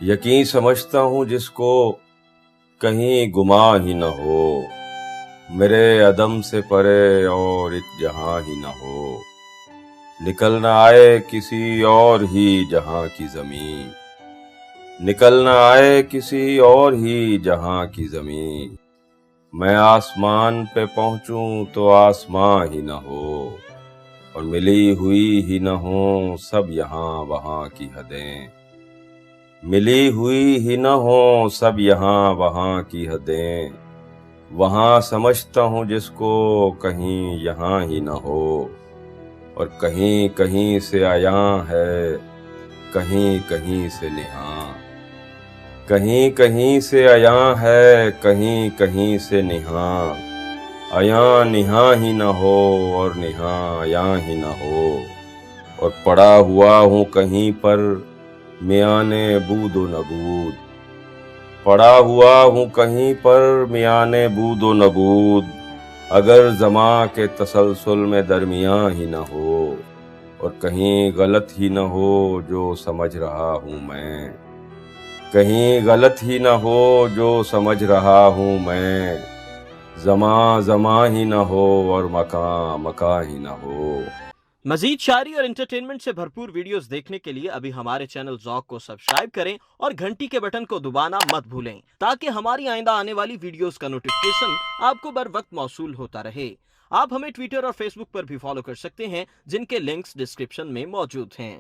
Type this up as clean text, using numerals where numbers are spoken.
یقین سمجھتا ہوں جس کو کہیں گماں ہی نہ ہو، میرے عدم سے پرے اور ایک جہاں ہی نہ ہو، نکل نہ آئے کسی اور ہی جہاں کی زمین، نکل نہ آئے کسی اور ہی جہاں کی زمین، میں آسمان پہ پہنچوں تو آسماں ہی نہ ہو، اور ملی ہوئی ہی نہ ہوں سب یہاں وہاں کی حدیں، ملی ہوئی ہی نہ ہوں سب یہاں وہاں کی حدیں، وہاں سمجھتا ہوں جس کو کہیں یہاں ہی نہ ہو، اور کہیں کہیں سے عیاں ہے کہیں کہیں سے نہاں، کہیں کہیں سے عیاں ہے کہیں کہیں سے نہاں، عیاں نہاں ہی نہ ہو اور نہاں عیاں ہی نہ ہو، اور پڑا ہوا ہوں کہیں پر میان بود و نبود، پڑا ہوا ہوں کہیں پر میان بود و نبود، اگر زماں کے تسلسل میں درمیاں ہی نہ ہو، اور کہیں غلط ہی نہ ہو جو سمجھ رہا ہوں میں، کہیں غلط ہی نہ ہو جو سمجھ رہا ہوں میں، زماں زماں ہی نہ ہو اور مکان مکان ہی نہ ہو۔ مزید شاعری اور انٹرٹینمنٹ سے بھرپور ویڈیوز دیکھنے کے لیے ابھی ہمارے چینل ذوق کو سبسکرائب کریں اور گھنٹی کے بٹن کو دبانا مت بھولیں تاکہ ہماری آئندہ آنے والی ویڈیوز کا نوٹیفکیشن آپ کو بر وقت موصول ہوتا رہے۔ آپ ہمیں ٹویٹر اور فیس بک پر بھی فالو کر سکتے ہیں جن کے لنکس ڈسکرپشن میں موجود ہیں۔